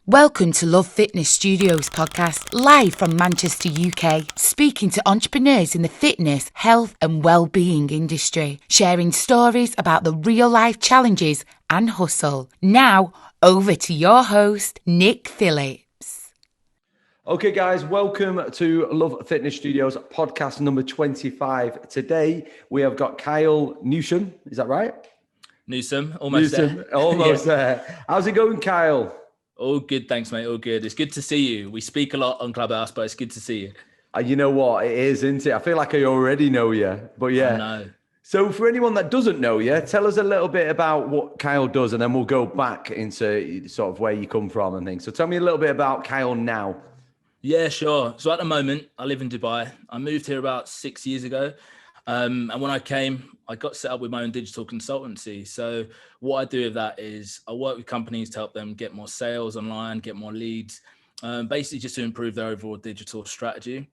Welcome to Love Fitness Studios podcast, live from Manchester, UK, speaking to entrepreneurs in the fitness, health and well-being industry, sharing stories about the real-life challenges and hustle. Now, over to your host, Nick Phillips. Okay, guys, welcome to Love Fitness Studios podcast number 25. Today, we have got Kyle Newsam. Is that right? Newsam, almost there. Almost there. How's it going, Kyle? All good, thanks, mate. All good. It's good to see you. We speak a lot on Clubhouse, but it's good to see you. You know what? It is, isn't it? I feel like I already know you, but yeah. I know. So for anyone that doesn't know you, tell us a little bit about what Kyle does, and then we'll go back into sort of where you come from and things. So tell me a little bit about Kyle now. Yeah, sure. So at the moment, I live in Dubai. I moved here about 6 years ago. And when I came, I got set up with my own digital consultancy. So what I do with that is I work with companies to help them get more sales online, get more leads, basically just to improve their overall digital strategy.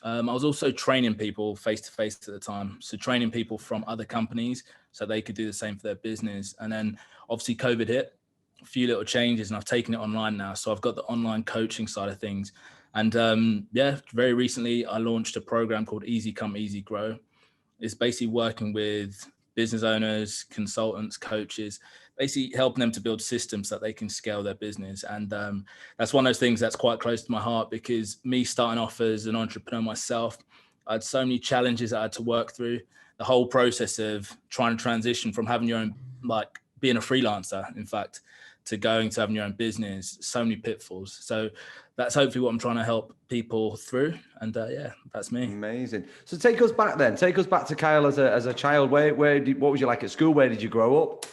I was also training people face-to-face at the time. So training people from other companies so they could do the same for their business. And then obviously COVID hit, a few little changes, and I've taken it online now. So I've got the online coaching side of things. And very recently I launched a program called Easy Come Easy Grow. It's basically working with business owners, consultants, coaches, basically helping them to build systems that they can scale their business. And that's one of those things that's quite close to my heart, because me starting off as an entrepreneur myself, I had so many challenges that I had to work through. The whole process of trying to transition from having your own, like being a freelancer, in fact, to going to having your own business, so many pitfalls. So that's hopefully what I'm trying to help people through. And that's me. Amazing. So take us back then. Take us back to Kyle as a child. What was you like at school? Where did you grow up?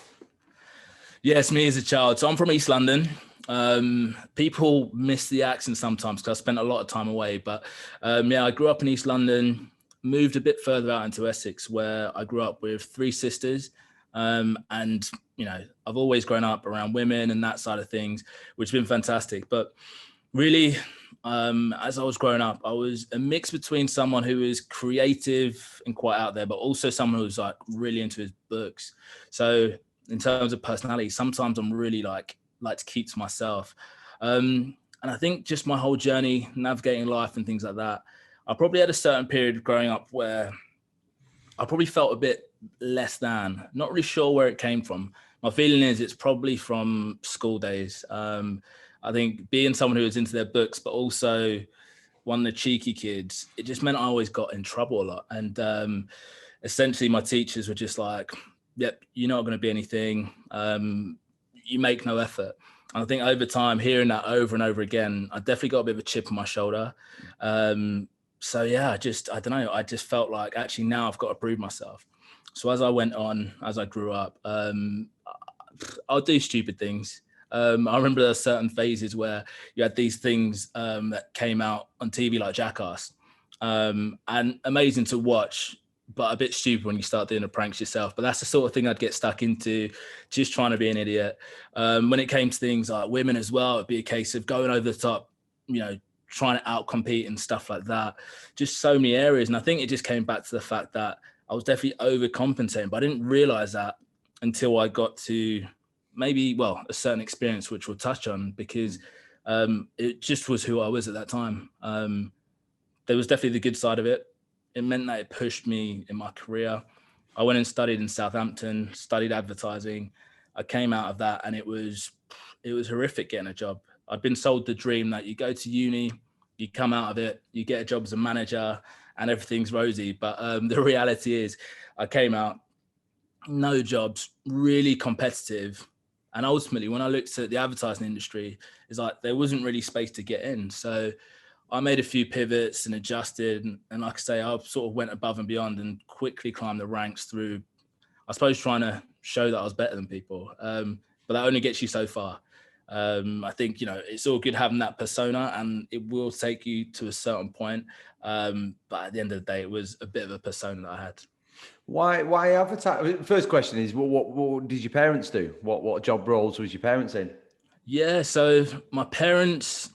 Yes, me as a child. So I'm from East London. People miss the accent sometimes because I spent a lot of time away. But I grew up in East London, moved a bit further out into Essex, where I grew up with three sisters. And, you know, I've always grown up around women and that side of things, which has been fantastic. But really, as I was growing up, I was a mix between someone who is creative and quite out there, but also someone who's like really into his books. So in terms of personality, sometimes I'm really like to keep to myself. And I think just my whole journey, navigating life and things like that, I probably had a certain period growing up where I probably felt a bit less than, not really sure where it came from. My feeling is it's probably from school days. I think being someone who was into their books, but also one of the cheeky kids, it just meant I always got in trouble a lot. And essentially my teachers were just like, yep, you're not going to be anything. You make no effort. And I think over time, hearing that over and over again, I definitely got a bit of a chip on my shoulder. So yeah, I don't know. I just felt like actually now I've got to prove myself. So as I went on, as I grew up, I'll do stupid things. I remember there were certain phases where you had these things that came out on TV like Jackass, and amazing to watch, but a bit stupid when you start doing the pranks yourself. But that's the sort of thing I'd get stuck into, just trying to be an idiot. When it came to things like women as well, it'd be a case of going over the top, you know, trying to outcompete and stuff like that. Just so many areas. And I think it just came back to the fact that I was definitely overcompensating, but I didn't realize that until I got to a certain experience, which we'll touch on, because it just was who I was at that time. There was definitely the good side of it. It meant that it pushed me in my career. I went and studied in Southampton, studied advertising. I came out of that and it was horrific getting a job. I'd been sold the dream that you go to uni, you come out of it, you get a job as a manager and everything's rosy. But the reality is I came out, no jobs, really competitive. And ultimately, when I looked at the advertising industry, it's like there wasn't really space to get in. So I made a few pivots and adjusted. And like I say, I sort of went above and beyond and quickly climbed the ranks through, I suppose, trying to show that I was better than people. But that only gets you so far. I think, you know, it's all good having that persona and it will take you to a certain point. But at the end of the day, it was a bit of a persona that I had. Why advertise? First question is, what did your parents do? What job roles was your parents in? Yeah, so my parents,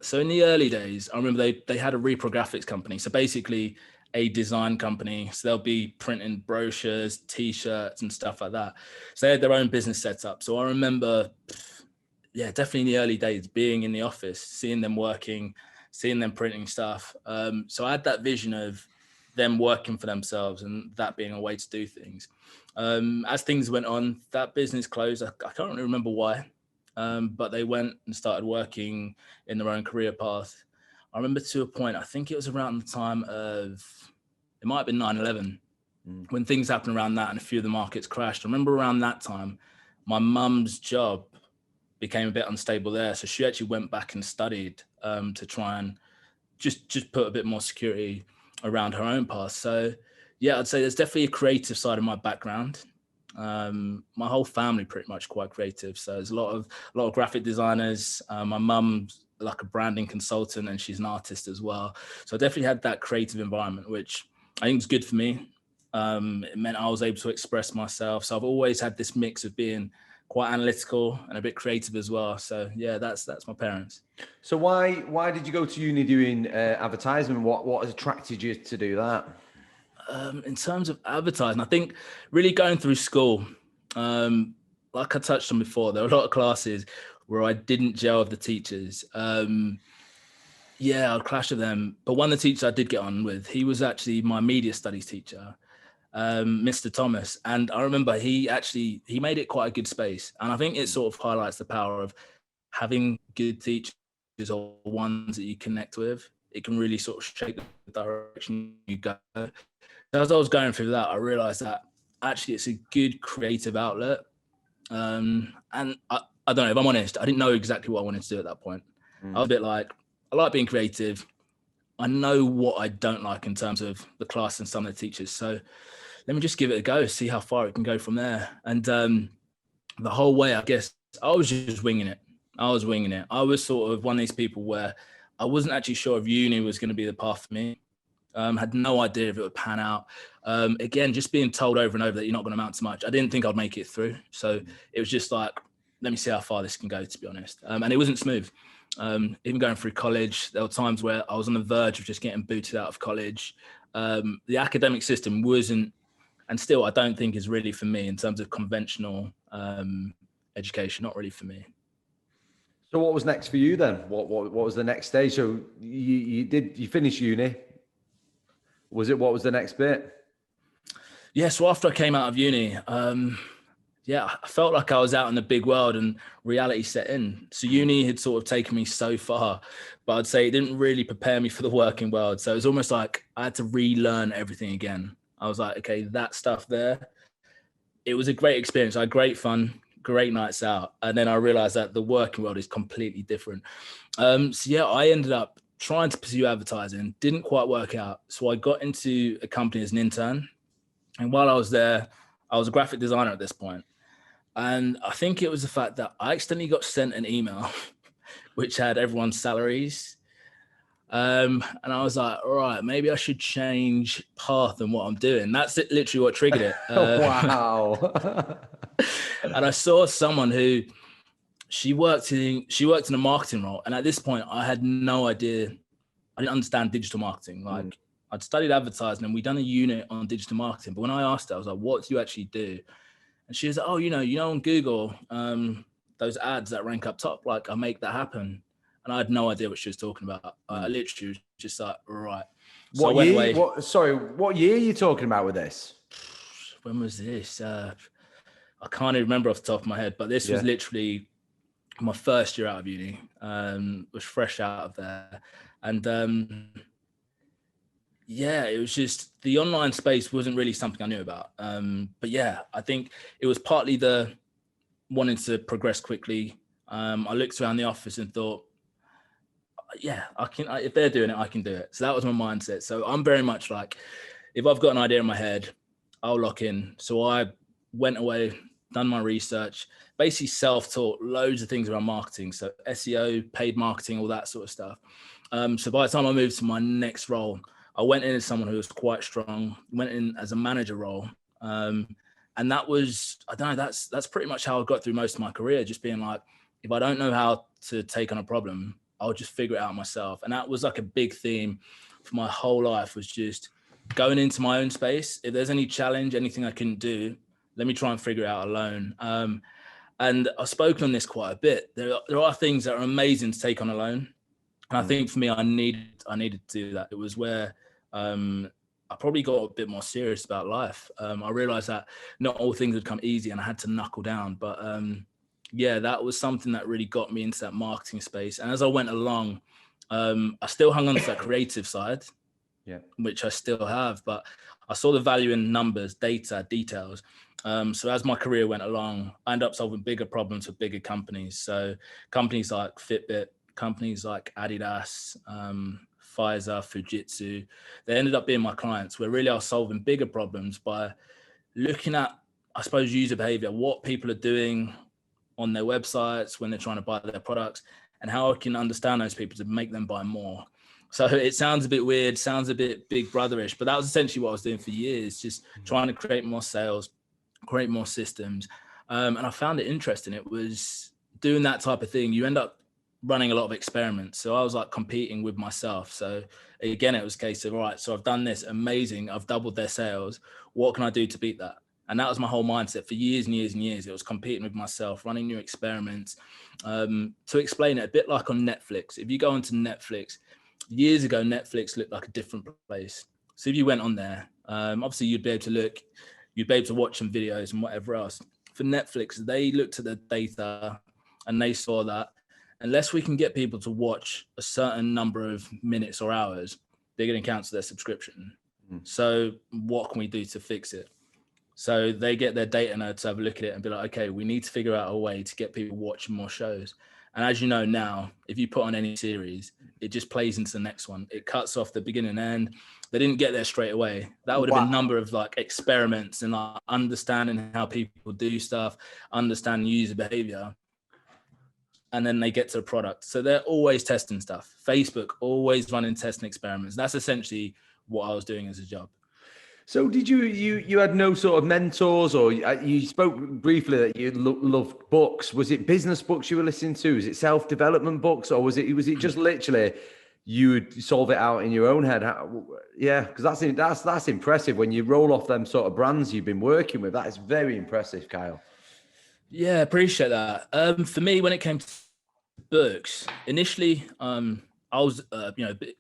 so in the early days, I remember they had a reprographics company. So basically a design company. So they'll be printing brochures, T-shirts and stuff like that. So they had their own business set up. So I remember yeah, definitely in the early days, being in the office, seeing them working, seeing them printing stuff. So I had that vision of them working for themselves and that being a way to do things. As things went on, that business closed. I can't really remember why, but they went and started working in their own career path. I remember to a point, I think it was around the time of, it might have been 9/11, when things happened around that and a few of the markets crashed. I remember around that time, my mum's job became a bit unstable there. So she actually went back and studied to try and just put a bit more security around her own path. So yeah, I'd say there's definitely a creative side of my background. My whole family pretty much quite creative. So there's a lot of graphic designers. My mum's like a branding consultant and she's an artist as well. So I definitely had that creative environment, which I think is good for me. It meant I was able to express myself. So I've always had this mix of being quite analytical and a bit creative as well. So yeah, that's my parents. So why did you go to uni doing advertising? What has attracted you to do that? In terms of advertising, I think really going through school, like I touched on before, there were a lot of classes where I didn't gel with the teachers. Yeah, I'd clash with them. But one of the teachers I did get on with, he was actually my media studies teacher, Mr. Thomas. And I remember he made it quite a good space. And I think it sort of highlights the power of having good teachers or ones that you connect with. It can really sort of shape the direction you go. As I was going through that, I realized that actually it's a good creative outlet. And I don't know, if I'm honest, I didn't know exactly what I wanted to do at that point. I was a bit like, I like being creative. I know what I don't like in terms of the class and some of the teachers. So let me just give it a go, see how far it can go from there. And the whole way, I guess, I was just winging it. I was sort of one of these people where I wasn't actually sure if uni was going to be the path for me. Had no idea if it would pan out. Again, just being told over and over that you're not going to amount to much. I didn't think I'd make it through. So it was just like, let me see how far this can go, to be honest. And it wasn't smooth. Even going through college, there were times where I was on the verge of just getting booted out of college. The academic system wasn't, and still I don't think is really for me in terms of conventional education, not really for me. So what was next for you then? What was the next stage? So you finished uni. What was the next bit? Yeah, so after I came out of uni, I felt like I was out in the big world and reality set in. So uni had sort of taken me so far, but I'd say it didn't really prepare me for the working world. So it was almost like I had to relearn everything again. I was like, okay, that stuff there, it was a great experience. I had great fun, great nights out. And then I realized that the working world is completely different. So yeah, I ended up trying to pursue advertising, didn't quite work out. So I got into a company as an intern. And while I was there, I was a graphic designer at this point. And I think it was the fact that I accidentally got sent an email which had everyone's salaries. And I was like, all right, maybe I should change path and what I'm doing. That's literally what triggered it. Wow. And I saw someone who she worked in a marketing role. And at this point, I had no idea. I didn't understand digital marketing. Like I'd studied advertising and we'd done a unit on digital marketing. But when I asked her, I was like, what do you actually do? And she was like, oh, you know, on Google, those ads that rank up top, like I make that happen. And I had no idea what she was talking about. I literally was just like, right. So what year? What year are you talking about with this? When was this? I can't even remember off the top of my head, but this was literally my first year out of uni. Was fresh out of there. And it was just the online space wasn't really something I knew about. But yeah, I think it was partly the wanting to progress quickly. I looked around the office and thought, yeah, if they're doing it, I can do it. So that was my mindset. So I'm very much like, if I've got an idea in my head, I'll lock in. So I went away, done my research, basically self-taught loads of things around marketing. So SEO, paid marketing, all that sort of stuff. So by the time I moved to my next role, I went in as someone who was quite strong, went in as a manager role. And that was, I don't know, that's pretty much how I got through most of my career, just being like, if I don't know how to take on a problem, I'll just figure it out myself. And that was like a big theme for my whole life, was just going into my own space. If there's any challenge, anything I couldn't do, let me try and figure it out alone. And And I've spoken on this quite a bit. There are things that are amazing to take on alone. And I think for me, I needed to do that. It was where I probably got a bit more serious about life. I realized that not all things would come easy and I had to knuckle down. But yeah, that was something that really got me into that marketing space. And as I went along, I still hung on to that creative side, which I still have, but I saw the value in numbers, data, details. So as my career went along, I ended up solving bigger problems for bigger companies. So companies like Fitbit, companies like Adidas, Pfizer, Fujitsu, they ended up being my clients, where really I was solving bigger problems by looking at, I suppose, user behavior, what people are doing on their websites when they're trying to buy their products, and how I can understand those people to make them buy more. So it sounds a bit weird, sounds a bit Big Brotherish, but that was essentially what I was doing for years, just trying to create more sales, create more systems. And I found it interesting. It was doing that type of thing. You end up running a lot of experiments. So I was like competing with myself. So again, it was a case of, all right, so I've done this, amazing. I've doubled their sales. What can I do to beat that? And that was my whole mindset for years and years and years. It was competing with myself, running new experiments. To explain it, a bit like on Netflix. If you go onto Netflix, years ago, Netflix looked like a different place. So if you went on there, obviously you'd be able to watch some videos and whatever else. For Netflix, they looked at the data and they saw that unless we can get people to watch a certain number of minutes or hours, they're going to cancel their subscription. So what can we do to fix it? So they get their data nerd to have a look at it and be like, okay, we need to figure out a way to get people watching more shows. And as you know now, if you put on any series, it just plays into the next one. It cuts off the beginning and end. They didn't get there straight away. That would have been a number of like experiments and like understanding how people do stuff, understanding user behavior. And then they get to the product. So they're always testing stuff. Facebook, always running testing experiments. That's essentially what I was doing as a job. So did you had no sort of mentors, or you spoke briefly that you loved books? Was it business books you were listening to? Was it self-development books, or was it just literally you would solve it out in your own head? Yeah, because that's impressive when you roll off them sort of brands you've been working with. That is very impressive, Kyle. Yeah, appreciate that. For me, when it came to books, initially, I was,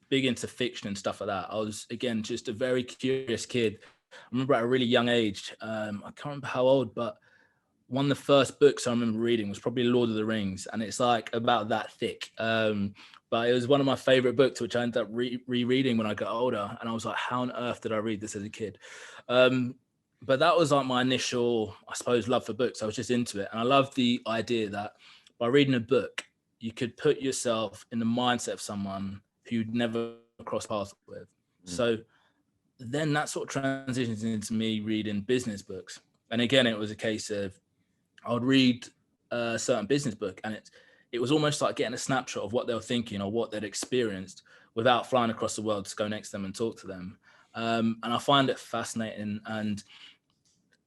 big into fiction and stuff like that. I was, again, just a very curious kid. I remember at a really young age, I can't remember how old, but one of the first books I remember reading was probably Lord of the Rings. And it's like about that thick. But it was one of my favorite books, which I ended up rereading when I got older. And I was like, how on earth did I read this as a kid? But that was like my initial, I suppose, love for books. I was just into it. And I loved the idea that by reading a book, you could put yourself in the mindset of someone who you'd never cross paths with. So then that sort of transitions into me reading business books. And again, it was a case of I would read a certain business book and it was almost like getting a snapshot of what they were thinking or what they'd experienced without flying across the world to go next to them and talk to them. And I find it fascinating, and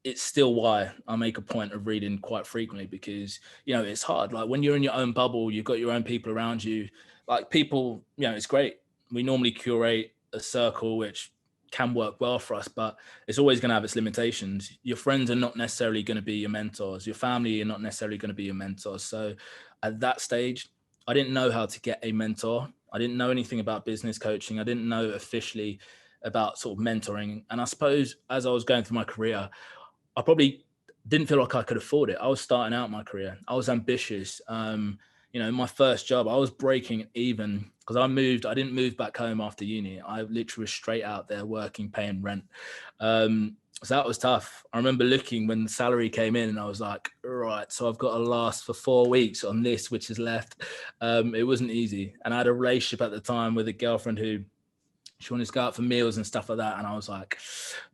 it's still why I make a point of reading quite frequently, because, it's hard. Like when you're in your own bubble, you've got your own people around you, like people, it's great. We normally curate a circle, which can work well for us, but it's always going to have its limitations. Your friends are not necessarily going to be your mentors. Your family are not necessarily going to be your mentors. So at that stage, I didn't know how to get a mentor. I didn't know anything about business coaching. I didn't know officially about sort of mentoring. And I suppose as I was going through my career, I probably didn't feel like I could afford it. I was starting out my career. I was ambitious. My first job, I was breaking even because I didn't move back home after uni. I literally was straight out there working, paying rent. So that was tough. I remember looking when the salary came in and I was like, right, so I've got to last for 4 weeks on this, which is left. It wasn't easy. And I had a relationship at the time with a girlfriend who, she wanted to go out for meals and stuff like that. And I was like,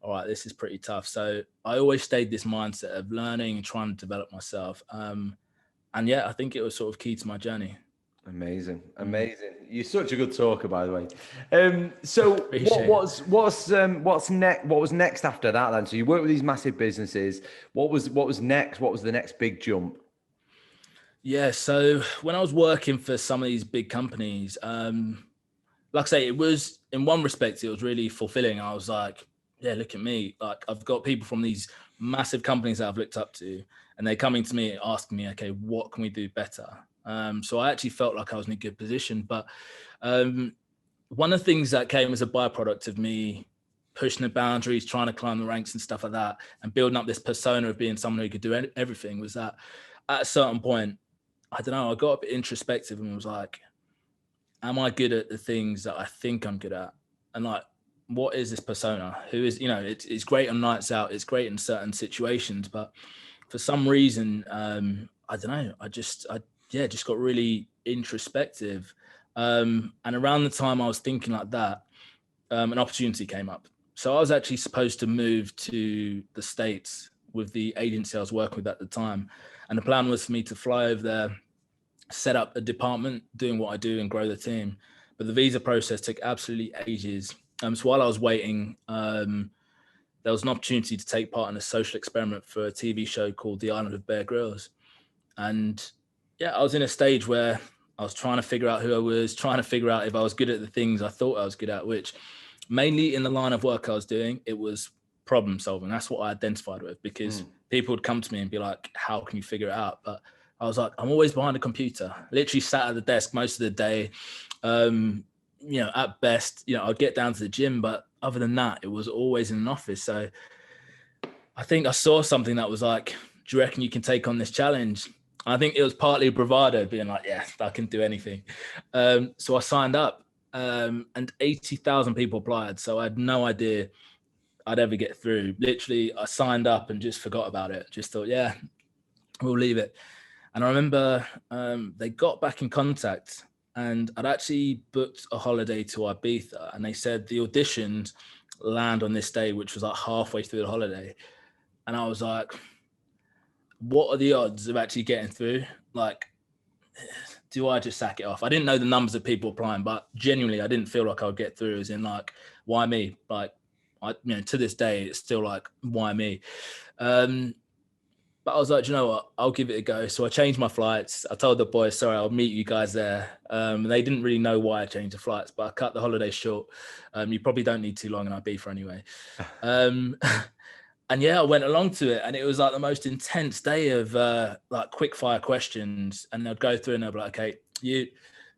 all right, this is pretty tough. So I always stayed this mindset of learning and trying to develop myself. And yeah, I think it was sort of key to my journey. Amazing. You're such a good talker, by the way. So what's next? What was next after that then? So you worked with these massive businesses. What was next? What was the next big jump? Yeah. So when I was working for some of these big companies, like I say, it was, in one respect, it was really fulfilling. I was like, yeah, look at me. Like I've got people from these massive companies that I've looked up to, and they're coming to me asking me, okay, what can we do better? So I actually felt like I was in a good position. But one of the things that came as a byproduct of me pushing the boundaries, trying to climb the ranks and stuff like that, and building up this persona of being someone who could do everything, was that at a certain point, I don't know, I got a bit introspective and was like, am I good at the things that I think I'm good at? And like, what is this persona? Who is, it's great on nights out, it's great in certain situations, but for some reason, I don't know, I just got really introspective. And around the time I was thinking like that, an opportunity came up. So I was actually supposed to move to the States with the agency I was working with at the time. And the plan was for me to fly over there, set up a department, doing what I do and grow the team. But the visa process took absolutely ages. So while I was waiting, there was an opportunity to take part in a social experiment for a TV show called The Island of Bear Grylls. And yeah, I was in a stage where I was trying to figure out who I was, trying to figure out if I was good at the things I thought I was good at, which mainly in the line of work I was doing, it was problem solving. That's what I identified with, because people would come to me and be like, how can you figure it out? But I was like, I'm always behind a computer, literally sat at the desk most of the day. At best, I'd get down to the gym, but other than that, it was always in an office. So I think I saw something that was like, do you reckon you can take on this challenge? I think it was partly bravado, being like, yeah, I can do anything. So I signed up, and 80,000 people applied. So I had no idea I'd ever get through. Literally, I signed up and just forgot about it. Just thought, yeah, we'll leave it. And I remember they got back in contact, and I'd actually booked a holiday to Ibiza, and they said the auditions land on this day, which was like halfway through the holiday. And I was like, what are the odds of actually getting through? Like, do I just sack it off? I didn't know the numbers of people applying, but genuinely, I didn't feel like I would get through, as in like, why me? Like, to this day, it's still like, why me? But I was like, you know what? I'll give it a go. So I changed my flights. I told the boys, sorry, I'll meet you guys there. They didn't really know why I changed the flights, but I cut the holiday short. You probably don't need too long in Ibiza anyway. And yeah, I went along to it, and it was like the most intense day of like quick fire questions. And they'd go through and they'd be like, okay,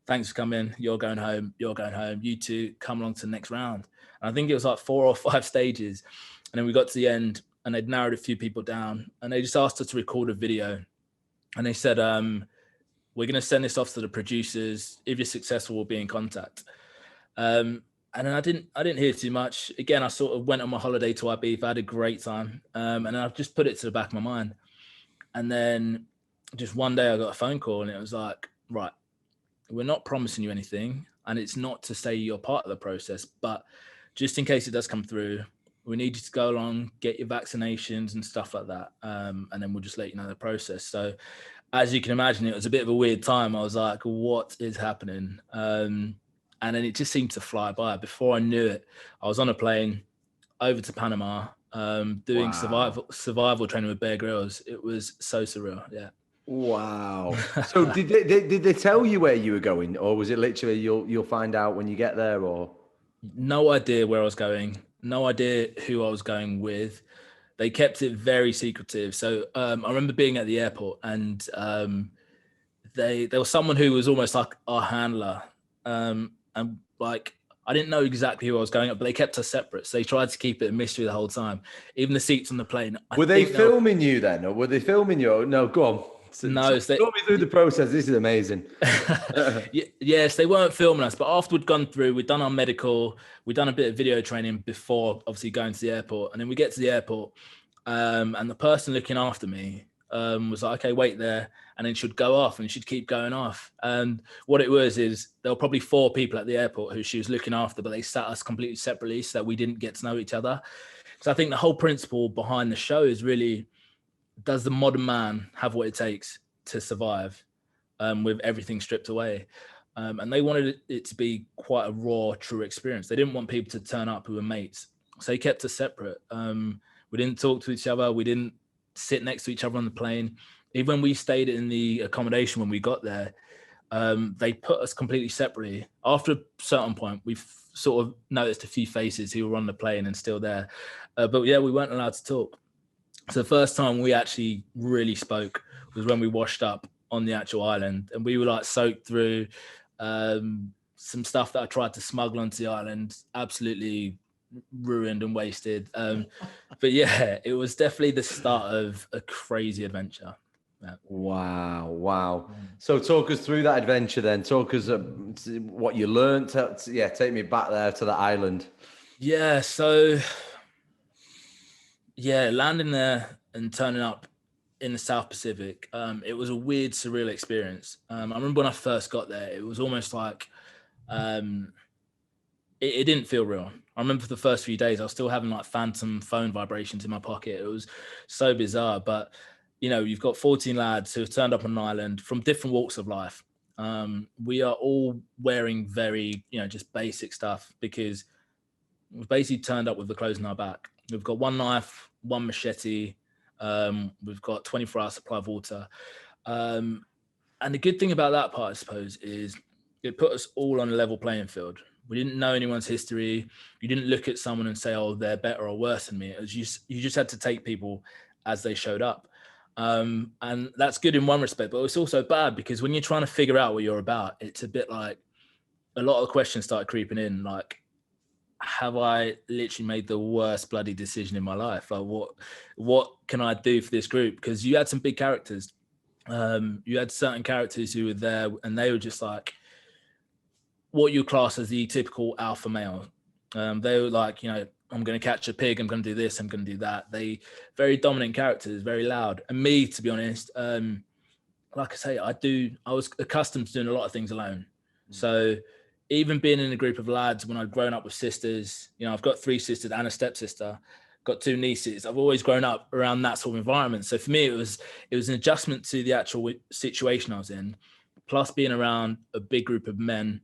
thanks for coming. You're going home. You're going home. You two come along to the next round. And I think it was like 4 or 5 stages. And then we got to the end, and they'd narrowed a few people down, and they just asked us to record a video. And they said, we're going to send this off to the producers. If you're successful, we'll be in contact. And then I didn't hear too much. Again, I sort of went on my holiday to Ibiza, had a great time. And I've just put it to the back of my mind. And then just one day I got a phone call, and it was like, right, we're not promising you anything. And it's not to say you're part of the process, but just in case it does come through, we need you to go along, get your vaccinations and stuff like that. And then we'll just let you know the process. So as you can imagine, it was a bit of a weird time. I was like, what is happening? And then it just seemed to fly by. Before I knew it, I was on a plane over to Panama, doing survival training with Bear Grylls. It was so surreal. Yeah. Wow. So did they tell you where you were going, or was it literally you'll find out when you get there? Or no idea where I was going, no idea who I was going with. They kept it very secretive. So I remember being at the airport, and there was someone who was almost like our handler, and like I didn't know exactly who I was going at, but they kept us separate. So they tried to keep it a mystery the whole time. Even the seats on the plane. Were they filming you then, or were they filming you? No, go on. No, talk me through the process. This is amazing. Yes, they weren't filming us, but after we'd gone through, we'd done our medical, we'd done a bit of video training before obviously going to the airport. And then we get to the airport, and the person looking after me was like, okay, wait there. And then she'd go off, and she'd keep going off. And what it was is there were probably 4 people at the airport who she was looking after, but they sat us completely separately so that we didn't get to know each other. So I think the whole principle behind the show is really, does the modern man have what it takes to survive with everything stripped away? And they wanted it to be quite a raw, true experience. They didn't want people to turn up who were mates. So they kept us separate. We didn't talk to each other. We didn't sit next to each other on the plane. Even when we stayed in the accommodation when we got there, they put us completely separately. After a certain point, we've sort of noticed a few faces who were on the plane and still there. But yeah, we weren't allowed to talk. So the first time we actually really spoke was when we washed up on the actual island, and we were like soaked through some stuff that I tried to smuggle onto the island, absolutely ruined and wasted. But yeah, it was definitely the start of a crazy adventure. Yeah. Wow. So talk us through that adventure then. Talk us what you learned. Take me back there to the island. Yeah, so yeah, landing there and turning up in the South Pacific, it was a weird, surreal experience. I remember when I first got there, it was almost like it didn't feel real. I remember for the first few days, I was still having like phantom phone vibrations in my pocket. It was so bizarre. But, you know, you've got 14 lads who have turned up on an island from different walks of life. We are all wearing very, just basic stuff because we've basically turned up with the clothes on our back. We've got one knife, one machete. We've got 24-hour supply of water. And the good thing about that part, I suppose, is it put us all on a level playing field. We didn't know anyone's history. You didn't look at someone and say, oh, they're better or worse than me. It was you just had to take people as they showed up. And that's good in one respect, but it's also bad because when you're trying to figure out what you're about, it's a bit like a lot of questions start creeping in. Like, have I literally made the worst bloody decision in my life? Like, what can I do for this group? Because you had some big characters. You had certain characters who were there and they were just like what you class as the typical alpha male. They were like, I'm going to catch a pig. I'm going to do this. I'm going to do that. They very dominant characters, very loud. And me, to be honest, like I say, I was accustomed to doing a lot of things alone. So even being in a group of lads when I'd grown up with sisters, I've got 3 sisters and a stepsister, got 2 nieces. I've always grown up around that sort of environment. So for me, it was an adjustment to the actual situation I was in, plus being around a big group of men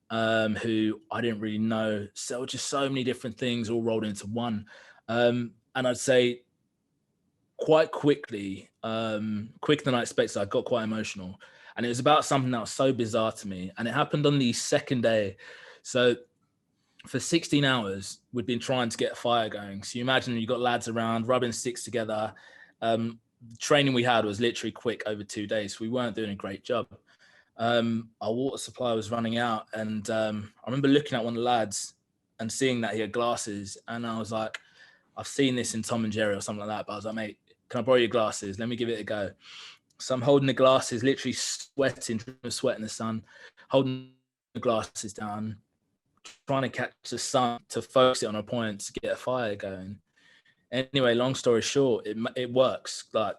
who I didn't really know. So just so many different things all rolled into one. And I'd say quite quickly, quicker than I expected, I got quite emotional. And it was about something that was so bizarre to me. And it happened on the second day. So for 16 hours, we'd been trying to get a fire going. So you imagine you got lads around rubbing sticks together. The training we had was literally quick over 2 days. So we weren't doing a great job. Our water supply was running out. And I remember looking at one of the lads and seeing that he had glasses. And I was like, I've seen this in Tom and Jerry or something like that. But I was like, mate, can I borrow your glasses? Let me give it a go. So I'm holding the glasses, literally sweating from the sweat in the sun, holding the glasses down, trying to catch the sun to focus it on a point to get a fire going. Anyway, long story short, it works. Like,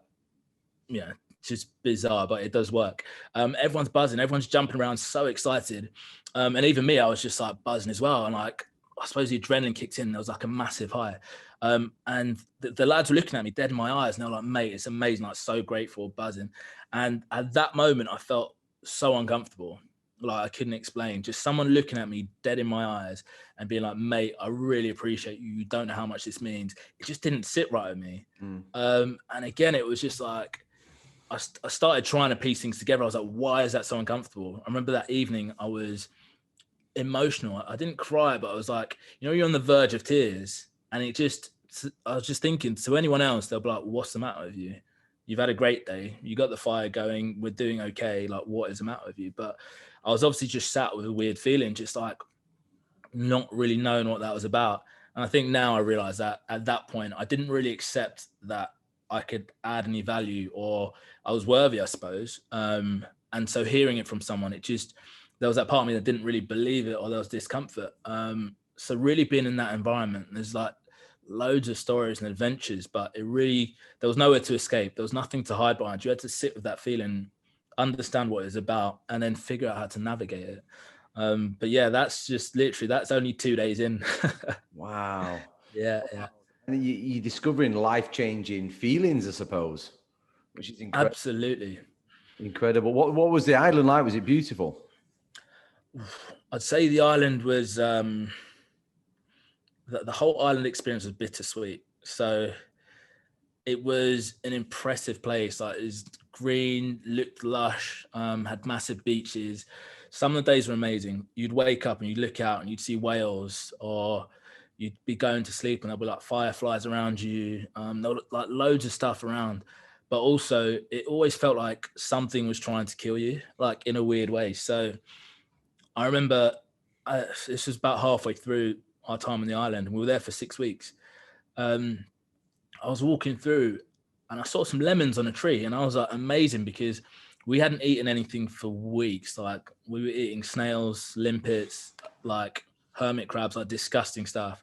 just bizarre, but it does work. Everyone's buzzing, everyone's jumping around, so excited. And even me, I was just like buzzing as well. And like, I suppose the adrenaline kicked in. There was like a massive high. And the lads were looking at me dead in my eyes and they were like, mate, it's amazing. Like, so grateful, buzzing. And at that moment, I felt so uncomfortable. Like, I couldn't explain. Just someone looking at me dead in my eyes and being like, mate, I really appreciate you. You don't know how much this means. It just didn't sit right with me. And again, it was just like, I started trying to piece things together. I was like, why is that so uncomfortable? I remember that evening I was emotional. I didn't cry, but I was like, you're on the verge of tears. And I was just thinking, to anyone else, they'll be like, what's the matter with you? You've had a great day. You got the fire going. We're doing okay. Like, what is the matter with you? But I was obviously just sat with a weird feeling, just like not really knowing what that was about. And I think now I realize that at that point, I didn't really accept that I could add any value or I was worthy, I suppose. And so hearing it from someone, there was that part of me that didn't really believe it, or there was discomfort. So really being in that environment, there's like loads of stories and adventures, but there was nowhere to escape. There was nothing to hide behind. You had to sit with that feeling, understand what it was about, and then figure out how to navigate it. But yeah, that's only 2 days in. Wow. Yeah. And you're discovering life-changing feelings, I suppose, which is incredible. Absolutely. Incredible. What was the island like? Was it beautiful? I'd say the island was, the whole island experience was bittersweet. So it was an impressive place. Like, it's green, looked lush, had massive beaches. Some of the days were amazing. You'd wake up and you'd look out and you'd see whales, or you'd be going to sleep and there'll be like fireflies around you. There were like loads of stuff around, but also it always felt like something was trying to kill you, like in a weird way. So I remember this was about halfway through our time on the island, and we were there for 6 weeks. I was walking through and I saw some lemons on a tree, and I was like, amazing, because we hadn't eaten anything for weeks. Like we were eating snails, limpets, like hermit crabs, like disgusting stuff.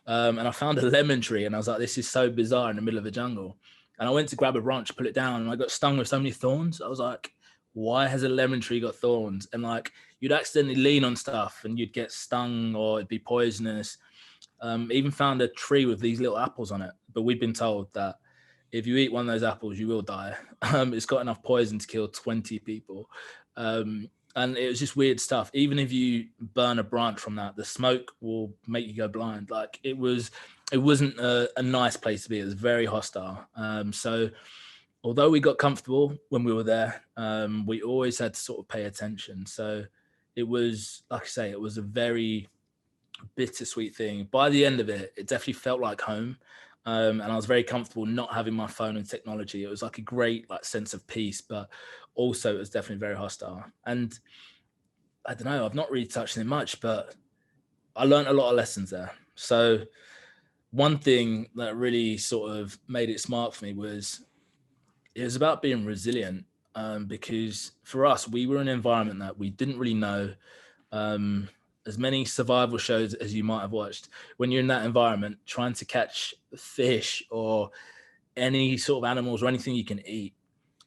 And I found a lemon tree and I was like, this is so bizarre in the middle of the jungle. And I went to grab a branch, pull it down, and I got stung with so many thorns. I was like, why has a lemon tree got thorns? And like, you'd accidentally lean on stuff and you'd get stung or it'd be poisonous. Even found a tree with these little apples on it, but we'd been told that if you eat one of those apples, you will die. It's got enough poison to kill 20 people. And it was just weird stuff. Even if you burn a branch from that, the smoke will make you go blind. Like it wasn't a nice place to be. It was very hostile. So although we got comfortable when we were there, we always had to sort of pay attention. So it was, like I say, it was a very bittersweet thing. By the end of it, it definitely felt like home. And I was very comfortable not having my phone and technology. It was like a great like sense of peace, but also it was definitely very hostile. And I don't know, I've not really touched on it much, but I learned a lot of lessons there. So one thing that really sort of made it smart for me was it was about being resilient, because for us, we were in an environment that we didn't really know. As many survival shows as you might have watched, when you're in that environment, trying to catch fish or any sort of animals or anything you can eat,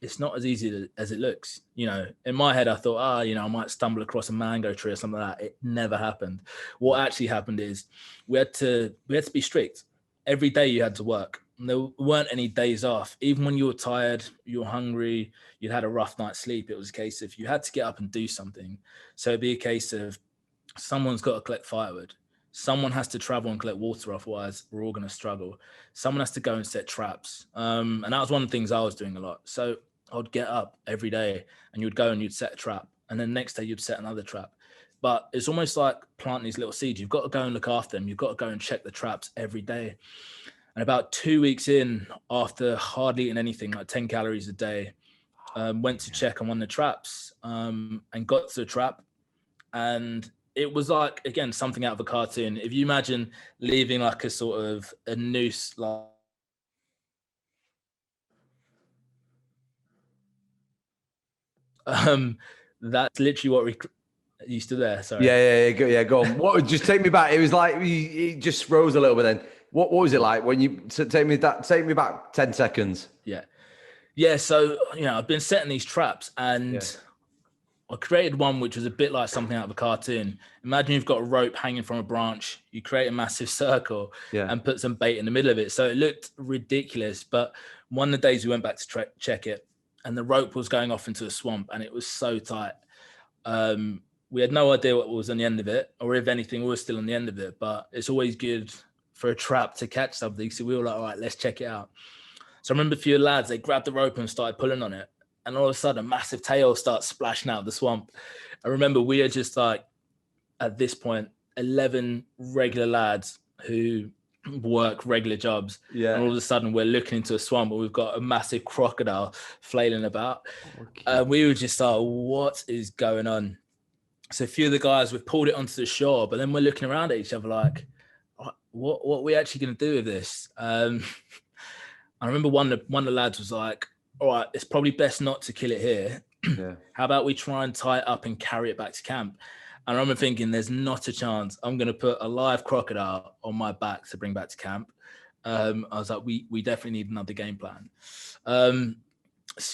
it's not as easy as it looks. You know, in my head, I thought, I might stumble across a mango tree or something like that. It never happened. What actually happened is we had to be strict. Every day you had to work. And there weren't any days off. Even when you were tired, you were hungry, you'd had a rough night's sleep, it was a case of you had to get up and do something. So it'd be a case of someone's got to collect firewood. Someone has to travel and collect water, otherwise we're all going to struggle. Someone has to go and set traps. And that was one of the things I was doing a lot. So I'd get up every day and you'd go and you'd set a trap. And then next day you'd set another trap. But it's almost like planting these little seeds. You've got to go and look after them. You've got to go and check the traps every day. And about 2 weeks in, after hardly eating anything, like 10 calories a day, went to check on one of the traps, and got to the trap. And it was like, again, something out of a cartoon. If you imagine leaving like a sort of a noose, like that's literally what we used to there. Sorry. Yeah. Go on. What? Just take me back. It was like it just froze a little bit. Then what was it like when you take me back 10 seconds? Yeah. So I've been setting these traps, and I created one which was a bit like something out of a cartoon. Imagine you've got a rope hanging from a branch. You create a massive circle and put some bait in the middle of it. So it looked ridiculous. But one of the days we went back to check it, and the rope was going off into a swamp, and it was so tight. We had no idea what was on the end of it, or if anything, we were still on the end of it. But it's always good for a trap to catch something. So we were like, all right, let's check it out. So I remember a few lads, they grabbed the rope and started pulling on it. And all of a sudden, a massive tail starts splashing out of the swamp. I remember we are just like, at this point, 11 regular lads who work regular jobs. Yeah. And all of a sudden, we're looking into a swamp where we've got a massive crocodile flailing about. We were just like, what is going on? So a few of the guys, we've pulled it onto the shore, but then we're looking around at each other like, what are we actually going to do with this? I remember one of the lads was like, all right, it's probably best not to kill it here. Yeah. How about we try and tie it up and carry it back to camp? And I remember thinking, there's not a chance I'm going to put a live crocodile on my back to bring back to camp. I was like, we definitely need another game plan. So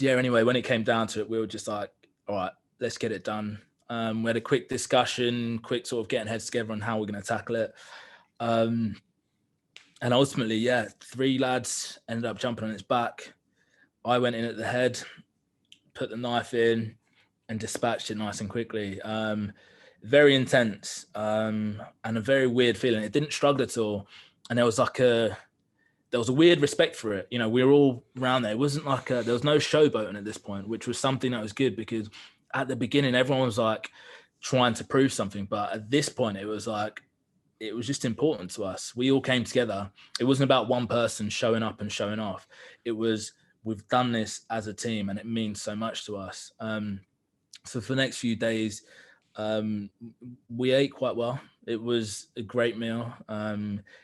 yeah, anyway, when it came down to it, we were just like, all right, let's get it done. We had a quick discussion, quick sort of getting heads together on how we're going to tackle it. And ultimately, 3 lads ended up jumping on its back. I went in at the head, put the knife in, and dispatched it nice and quickly. Very intense, and a very weird feeling. It didn't struggle at all. And there was like there was a weird respect for it. You know, we were all around there. It wasn't like there was no showboating at this point, which was something that was good, because at the beginning, everyone was like trying to prove something. But at this point, it was like, it was just important to us. We all came together. It wasn't about one person showing up and showing off. It was, we've done this as a team and it means so much to us. So for the next few days, we ate quite well. It was a great meal.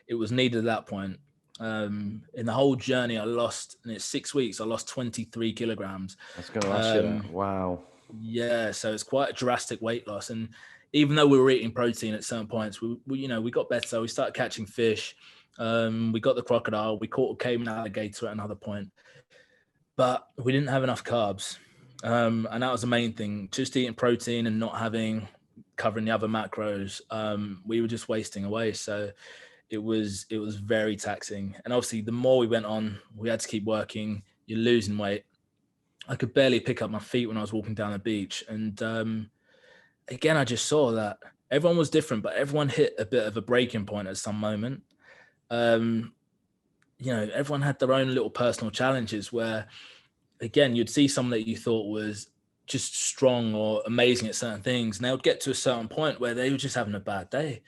It was needed at that point. In the whole journey, in it's 6 weeks, I lost 23 kilograms. I was going to ask you that. Wow. Yeah, so it's quite a drastic weight loss. And even though we were eating protein at certain points, we got better. We started catching fish. We got the crocodile. We caught a caiman alligator at another point. But we didn't have enough carbs. And that was the main thing. Just eating protein and not covering the other macros. We were just wasting away. So it was very taxing. And obviously, the more we went on, we had to keep working. You're losing weight. I could barely pick up my feet when I was walking down the beach. And again, I just saw that everyone was different, but everyone hit a bit of a breaking point at some moment. Everyone had their own little personal challenges where, again, you'd see someone that you thought was just strong or amazing at certain things, and they would get to a certain point where they were just having a bad day.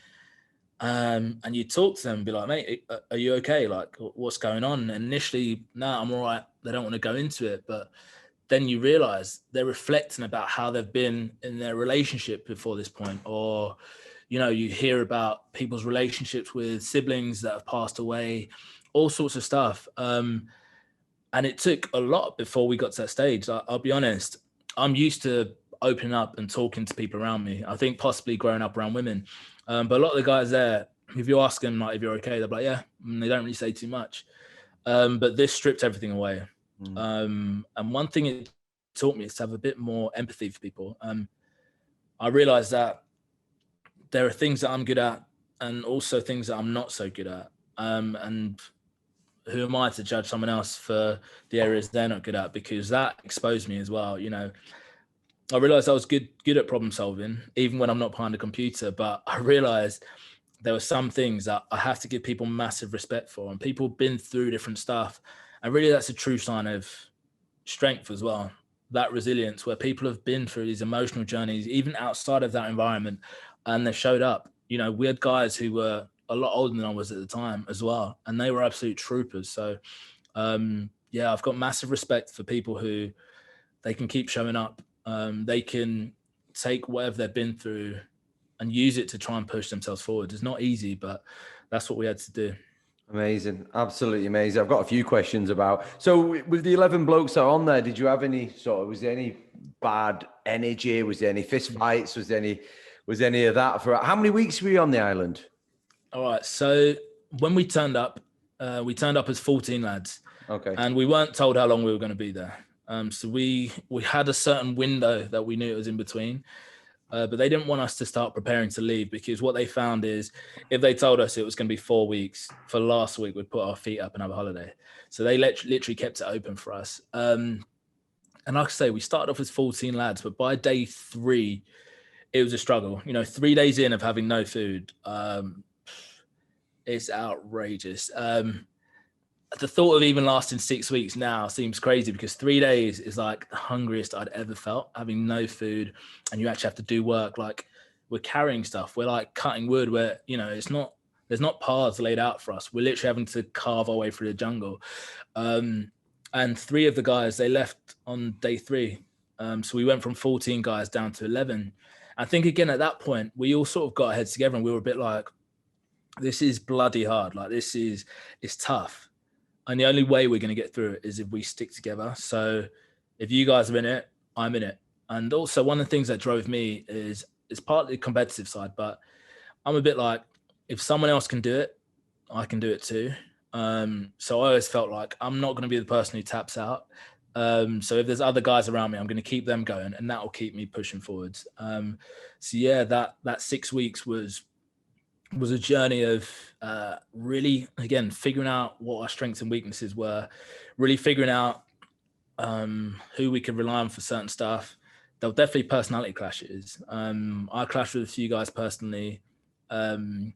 And you talk to them and be like, mate, are you okay? Like, what's going on? And initially, no, I'm all right. They don't want to go into it. But then you realize they're reflecting about how they've been in their relationship before this point. Or, you hear about people's relationships with siblings that have passed away, all sorts of stuff. And it took a lot before we got to that stage. I'll be honest, I'm used to opening up and talking to people around me. I think possibly growing up around women. But a lot of the guys there, if you ask them, like, if you're okay, they're like, yeah, and they don't really say too much. But this stripped everything away. And one thing it taught me is to have a bit more empathy for people. I realized that there are things that I'm good at and also things that I'm not so good at. And who am I to judge someone else for the areas they're not good at? Because that exposed me as well. I realized I was good at problem solving, even when I'm not behind a computer. But I realized there were some things that I have to give people massive respect for, and people have been through different stuff. And really, that's a true sign of strength as well. That resilience, where people have been through these emotional journeys, even outside of that environment, and they showed up. We had guys who were a lot older than I was at the time as well, and they were absolute troopers. So, I've got massive respect for people who they can keep showing up. They can take whatever they've been through and use it to try and push themselves forward. It's not easy, but that's what we had to do. Amazing. Absolutely amazing. I've got a few questions about, so with the 11 blokes that are on there, did you have was there any bad energy? Was there any fist fights? Was there any of that? For how many weeks were you on the island? All right. So when we turned up as 14 lads. Okay. And we weren't told how long we were going to be there. So we had a certain window that we knew it was in between. But they didn't want us to start preparing to leave, because what they found is if they told us it was going to be 4 weeks, for last week, we'd put our feet up and have a holiday. So they literally kept it open for us. And like I say, we started off as 14 lads, but by day 3, it was a struggle. 3 days in of having no food, it's outrageous. The thought of even lasting 6 weeks now seems crazy, because 3 days is like the hungriest I'd ever felt, having no food, and you actually have to do work. Like, we're carrying stuff. We're like cutting wood where, there's not paths laid out for us. We're literally having to carve our way through the jungle. And 3 of the guys, they left on day 3. So we went from 14 guys down to 11. I think, again, at that point, we all sort of got our heads together and we were a bit like, this is bloody hard. Like, it's tough. And the only way we're going to get through it is if we stick together. So if you guys are in it, I'm in it. And also, one of the things that drove me is partly the competitive side, but I'm a bit like, if someone else can do it, I can do it too. So I always felt like I'm not going to be the person who taps out. So if there's other guys around me, I'm going to keep them going, and that will keep me pushing forwards. That 6 weeks was a journey of really, again, figuring out what our strengths and weaknesses were, really figuring out who we could rely on for certain stuff. There were definitely personality clashes. I clashed with a few guys personally, and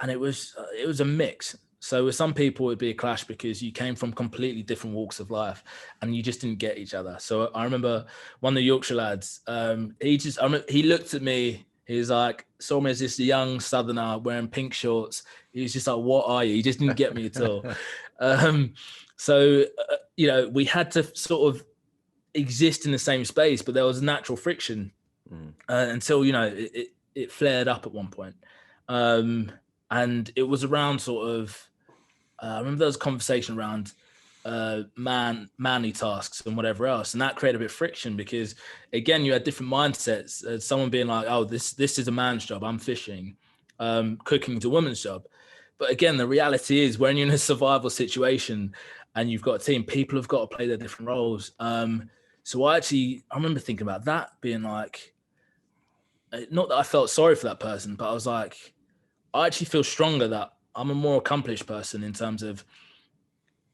it was a mix. So with some people, it'd be a clash because you came from completely different walks of life and you just didn't get each other. So I remember one of the Yorkshire lads, he looked at me, he was like, saw me as this young southerner wearing pink shorts. He was just like, what are you? He just didn't get me at all. We had to sort of exist in the same space, but there was natural friction until, it flared up at one point. And it was around sort of, I remember there was a conversation around manly tasks and whatever else, and that created a bit of friction because, again, you had different mindsets. Someone being like, "Oh, this is a man's job. I'm fishing. Cooking is a woman's job." But again, the reality is, when you're in a survival situation and you've got a team, people have got to play their different roles. So I remember thinking about that, being like, not that I felt sorry for that person, but I was like, I actually feel stronger that I'm a more accomplished person in terms of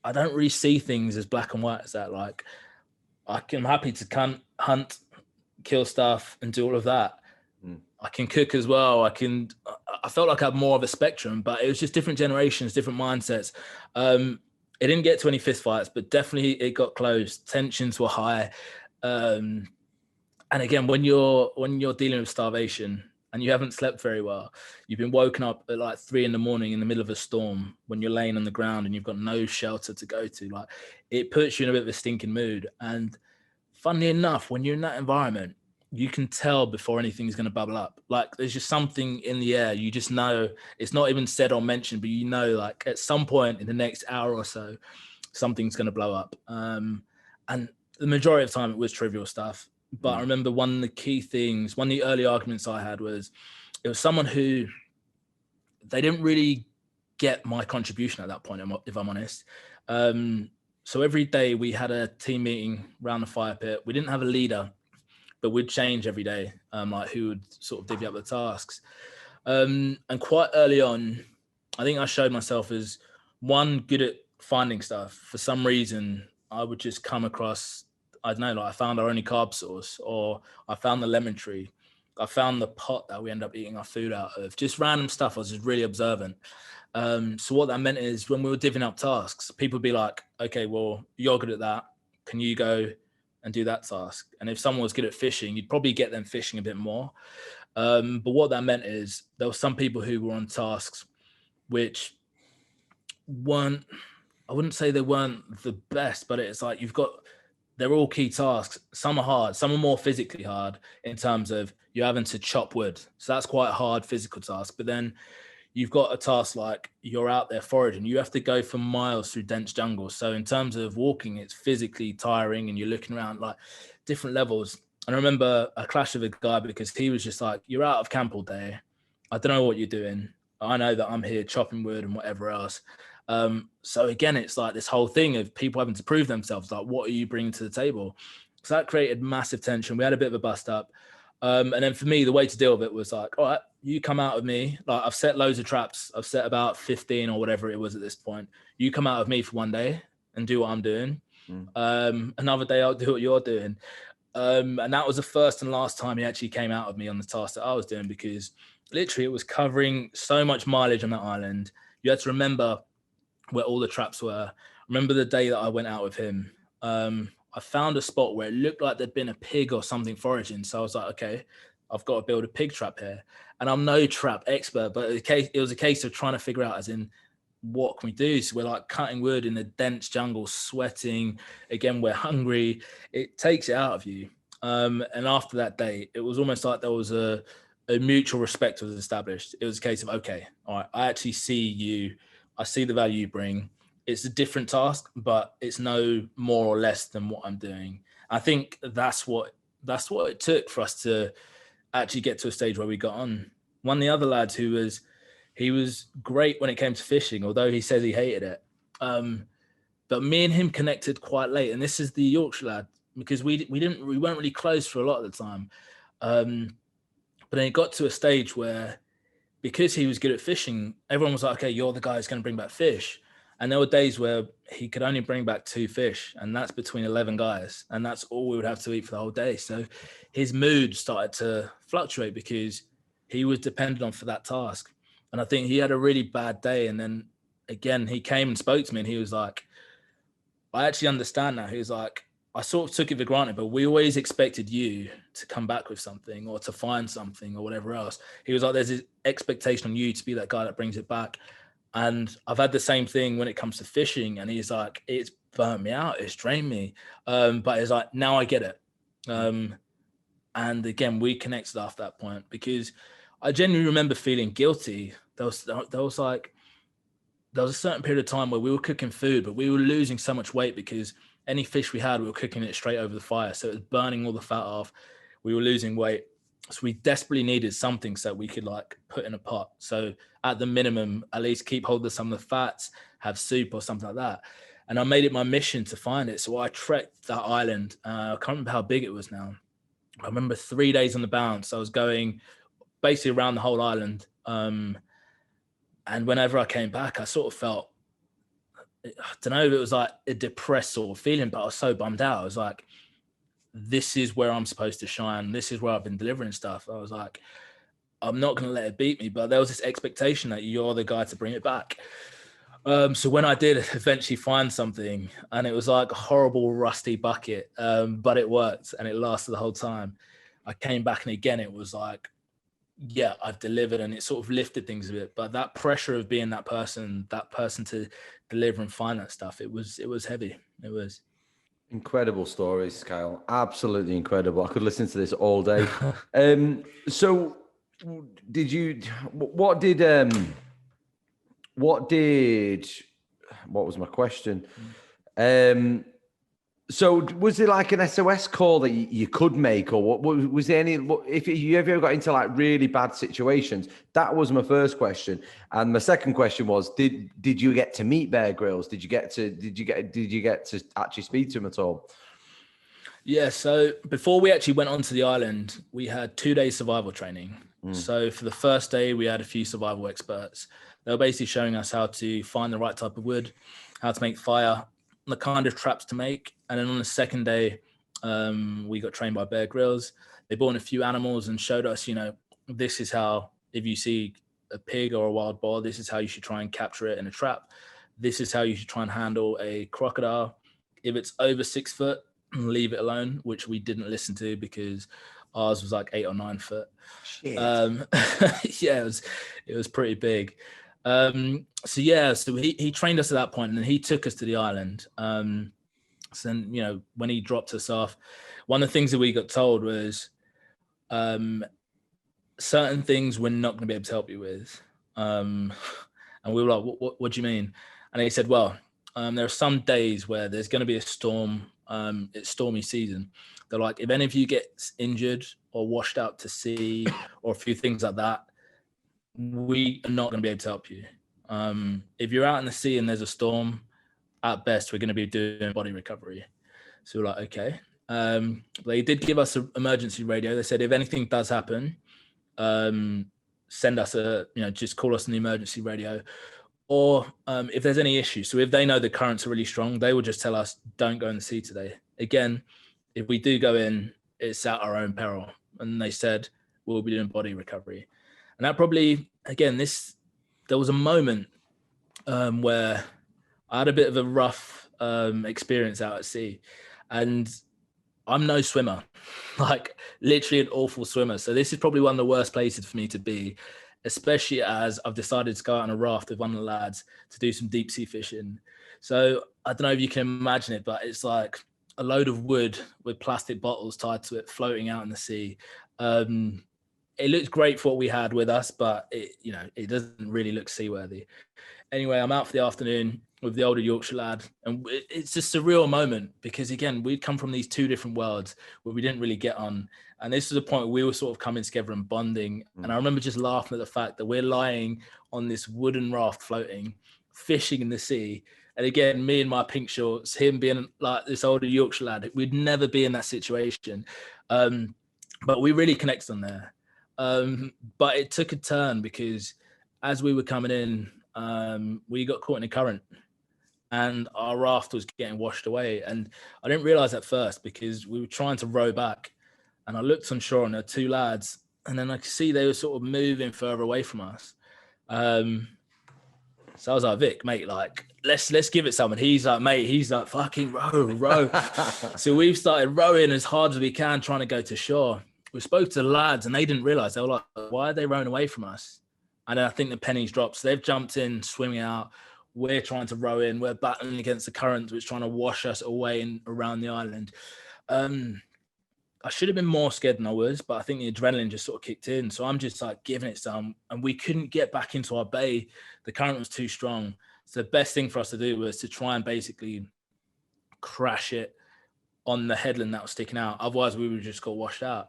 I don't really see things as black and white as that. Like, I'm happy to hunt, kill stuff, and do all of that. I can cook as well. I felt like I had more of a spectrum, but it was just different generations, different mindsets. It didn't get to any fist fights, but definitely it got close. Tensions were high. And again, when you're dealing with starvation and you haven't slept very well, you've been woken up at like 3 a.m. in the middle of a storm when you're laying on the ground and you've got no shelter to go to, like, it puts you in a bit of a stinking mood. And funnily enough, when you're in that environment, you can tell before anything's going to bubble up. Like, there's just something in the air. You just know, it's not even said or mentioned, but you know, like, at some point in the next hour or so, something's going to blow up. And the majority of the time it was trivial stuff. But I remember one of the key things, one of the early arguments I had was, it was someone who, they didn't really get my contribution at that point, if I'm honest. So every day we had a team meeting around the fire pit. We didn't have a leader, but we'd change every day, like who would sort of divvy up the tasks. And quite early on, I think I showed myself as one, good at finding stuff. For some reason, I would just come across, I don't know, like I found our only carb source, or I found the lemon tree. I found the pot that we end up eating our food out of. Just random stuff. I was just really observant. So what that meant is when we were divvying up tasks, people would be like, okay, well, you're good at that. Can you go and do that task? And if someone was good at fishing, you'd probably get them fishing a bit more. But what that meant is there were some people who were on tasks which weren't, I wouldn't say they weren't the best, but it's like they're all key tasks. Some are hard, some are more physically hard in terms of you're having to chop wood. So that's quite a hard physical task. But then you've got a task like you're out there foraging. You have to go for miles through dense jungle. So in terms of walking, it's physically tiring and you're looking around like different levels. And I remember a clash with a guy because he was just like, you're out of camp all day. I don't know what you're doing. I know that I'm here chopping wood and whatever else. So again, it's like this whole thing of people having to prove themselves. Like, what are you bringing to the table? So that created massive tension. We had a bit of a bust up. And then for me, the way to deal with it was like, all right, you come out of me. Like, I've set loads of traps. I've set about 15 or whatever it was at this point. You come out of me for one day and do what I'm doing. Another day I'll do what you're doing. And that was the first and last time he actually came out of me on the task that I was doing, because literally it was covering so much mileage on that island. You had to remember where all the traps were. Remember the day that I went out with him. I found a spot where it looked like there'd been a pig or something foraging. So I was like, okay, I've got to build a pig trap here. And I'm no trap expert, but it was a case of trying to figure out, as in, what can we do? So we're like cutting wood in the dense jungle, sweating. Again, we're hungry. It takes it out of you. And after that day, it was almost like there was a mutual respect was established. It was a case of, okay, all right, I actually see you. I see the value you bring. It's a different task, but it's no more or less than what I'm doing. I think that's what it took for us to actually get to a stage where we got on. One of the other lads he was great when it came to fishing, although he says he hated it. But me and him connected quite late, and this is the Yorkshire lad, because we weren't really close for a lot of the time. But then it got to a stage where, because he was good at fishing, everyone was like, okay, you're the guy who's going to bring back fish. And there were days where he could only bring back 2 fish, and that's between 11 guys. And that's all we would have to eat for the whole day. So his mood started to fluctuate because he was dependent on for that task. And I think he had a really bad day. And then again, he came and spoke to me, and he was like, I actually understand now. He was like, I sort of took it for granted, but we always expected you to come back with something or to find something or whatever else. He was like, there's this expectation on you to be that guy that brings it back. And I've had the same thing when it comes to fishing. And he's like, it's burnt me out. It's drained me. But it's like, now I get it. And again, we connected after that point, because I genuinely remember feeling guilty. There was a certain period of time where we were cooking food, but we were losing so much weight because any fish we had, we were cooking it straight over the fire. So it was burning all the fat off. We were losing weight. So we desperately needed something so that we could like put in a pot. So at the minimum, at least keep hold of some of the fats, have soup or something like that. And I made it my mission to find it. So I trekked that island. I can't remember how big it was now. I remember 3 days on the bounce. I was going basically around the whole island. And whenever I came back, I sort of felt, I don't know if it was like a depressed sort of feeling, but I was so bummed out. I was like, this is where I'm supposed to shine. This is where I've been delivering stuff. I was like, I'm not going to let it beat me. But there was this expectation that you're the guy to bring it back. So when I did eventually find something, and it was like a horrible rusty bucket, but it worked and it lasted the whole time. I came back, and again, it was like, yeah, I've delivered, and it sort of lifted things a bit. But that pressure of being that person to deliver and find that stuff, it was heavy. It was Incredible stories, Kyle. Absolutely incredible. I could listen to this all day. So what was my question? So was it like an SOS call that you could make, or what was there any, if you ever got into like really bad situations? That was my first question. And my second question was, did you get to meet Bear Grylls? Did you get to actually speak to him at all? Yeah. So before we actually went onto the island, we had 2 days survival training. So for the first day, we had a few survival experts. They were basically showing us how to find the right type of wood, how to make fire, the kind of traps to make. And then on the second day, we got trained by Bear Grylls. They brought in a few animals and showed us, this is how, if you see a pig or a wild boar, this is how you should try and capture it in a trap. This is how you should try and handle a crocodile. If it's over 6 foot, leave it alone, which we didn't listen to because ours was like 8 or 9 foot. Shit. Yeah, it was pretty big. So he trained us at that point, and then he took us to the island. So then, when he dropped us off, one of the things that we got told was certain things we're not going to be able to help you with. And we were like, what do you mean? And he said, well, there are some days where there's going to be a storm. It's stormy season. They're like, if any of you get injured or washed out to sea or a few things like that, we are not going to be able to help you. If you're out in the sea and there's a storm, at best, we're going to be doing body recovery. So we're like, okay. They did give us an emergency radio. They said, if anything does happen, send us just call us on the emergency radio. Or if there's any issues. So if they know the currents are really strong, they will just tell us, don't go in the sea today. Again, if we do go in, it's at our own peril. And they said, we'll be doing body recovery. And that probably, again, there was a moment where I had a bit of a rough experience out at sea. And I'm no swimmer, like literally an awful swimmer. So this is probably one of the worst places for me to be, especially as I've decided to go out on a raft with one of the lads to do some deep sea fishing. So I don't know if you can imagine it, but it's like a load of wood with plastic bottles tied to it floating out in the sea. It looks great for what we had with us, but it doesn't really look seaworthy. Anyway, I'm out for the afternoon with the older Yorkshire lad, and it's a surreal moment because, again, we'd come from these two different worlds where we didn't really get on. And this was a point where we were sort of coming together and bonding. And I remember just laughing at the fact that we're lying on this wooden raft floating, fishing in the sea. And again, me in my pink shorts, him being like this older Yorkshire lad, we'd never be in that situation. But we really connected on there. But it took a turn because as we were coming in, we got caught in a current and our raft was getting washed away. And I didn't realize at first because we were trying to row back and I looked on shore and there were two lads and then I could see they were sort of moving further away from us. So I was like, Vic, mate, like, let's give it someone. He's like, mate, he's like, fucking row. So we've started rowing as hard as we can, trying to go to shore. We spoke to the lads and they didn't realize. They were like, why are they rowing away from us? And then I think the pennies dropped. So they've jumped in, swimming out. We're trying to row in. We're battling against the current, which is trying to wash us away and around the island. I should have been more scared than I was, but I think the adrenaline just sort of kicked in. So I'm just like giving it some, and we couldn't get back into our bay. The current was too strong. So the best thing for us to do was to try and basically crash it on the headland that was sticking out. Otherwise, we would just got washed out.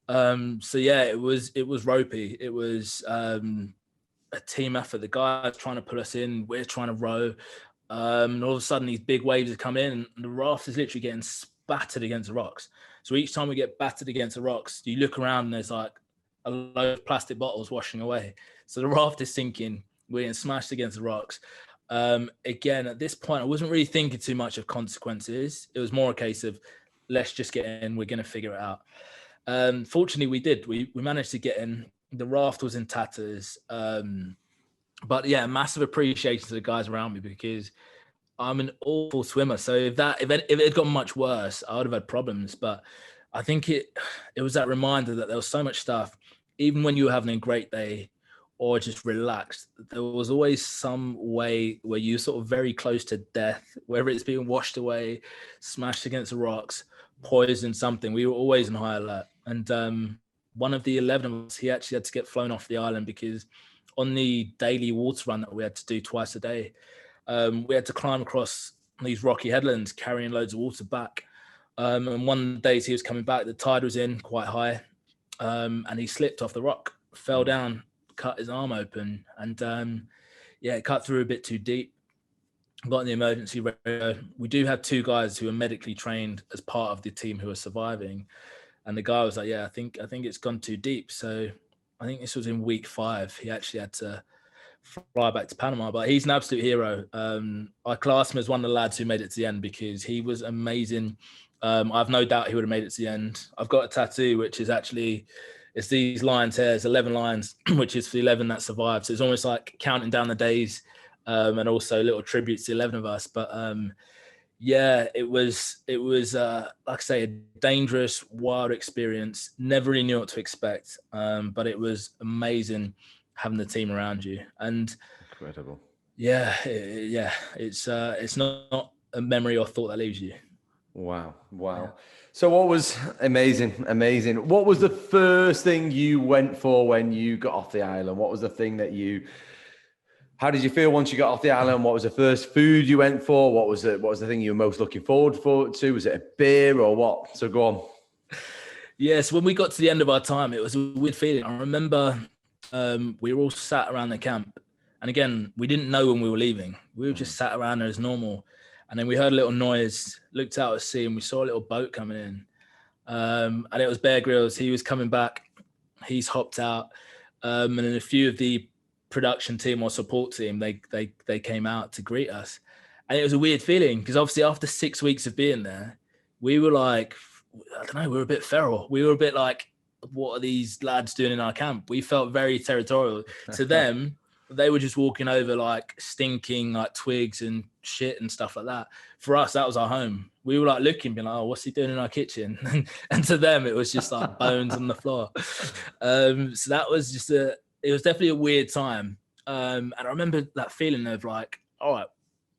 So yeah, it was ropey. It was a team effort. The guys trying to pull us in, we're trying to row. And all of a sudden, these big waves have come in, and the raft is literally getting spattered against the rocks. So each time we get battered against the rocks, you look around and there's like a load of plastic bottles washing away. So the raft is sinking. We're getting smashed against the rocks. Again, at this point, I wasn't really thinking too much of consequences. It was more a case of, let's just get in. We're going to figure it out. Fortunately, we did. We managed to get in. The raft was in tatters. But yeah, massive appreciation to the guys around me, because I'm an awful swimmer. So if it had gotten much worse, I would have had problems. But I think it was that reminder that there was so much stuff, even when you were having a great day or just relaxed, there was always some way where you're sort of very close to death, whether it's being washed away, smashed against the rocks, poisoned, something. We were always on high alert. And one of the 11 of us, he actually had to get flown off the island, because on the daily water run that we had to do twice a day, we had to climb across these rocky headlands carrying loads of water back. And one of the days he was coming back, the tide was in quite high, and he slipped off the rock, fell down, cut his arm open, and it cut through a bit too deep. Got in the emergency radio. We do have 2 guys who are medically trained as part of the team who are surviving, and the guy was like, "Yeah, I think it's gone too deep." So I think this was in week 5. He actually had to fly back to Panama, but he's an absolute hero. I class him as one of the lads who made it to the end, because he was amazing. I've no doubt he would have made it to the end. I've got a tattoo, which is actually, it's these lions hairs, 11 lions, which is for the 11 that survived. So it's almost like counting down the days, and also little tributes to 11 of us. But it was like I say, a dangerous, wild experience. Never really knew what to expect, but it was amazing having the team around you. And incredible. It's not a memory or thought that leaves you. Wow. So what was amazing? What was the first thing you went for when you got off the island? What was the thing that how did you feel once you got off the island? What was the first food you went for? What was the thing you were most looking forward to? Was it a beer or what? So go on. Yes, when we got to the end of our time, it was a weird feeling. I remember we were all sat around the camp, and again, we didn't know when we were leaving. We were just sat around there as normal. And then we heard a little noise, looked out at sea, and we saw a little boat coming in. And it was Bear Grylls. He was coming back. He's hopped out. And then a few of the production team or support team, they came out to greet us. And it was a weird feeling, because obviously after 6 weeks of being there, we were like, I don't know, we were a bit feral. We were a bit like, what are these lads doing in our camp? We felt very territorial. To them, they were just walking over like stinking like twigs and shit and stuff like that. For us, that was our home. We were like looking, being like, oh, what's he doing in our kitchen? And to them, it was just like bones on the floor. So that was just it was definitely a weird time. And I remember that feeling of like, all right,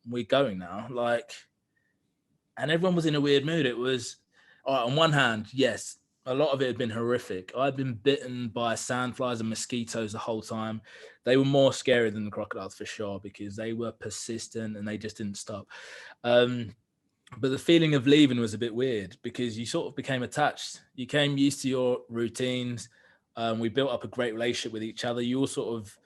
we're going now. Like, and everyone was in a weird mood. It was, all right, on one hand, yes, a lot of it had been horrific. I'd been bitten by sandflies and mosquitoes the whole time. They were more scary than the crocodiles for sure, because they were persistent and they just didn't stop. But the feeling of leaving was a bit weird, because you sort of became attached. You came used to your routines. We built up a great relationship with each other. You all sort of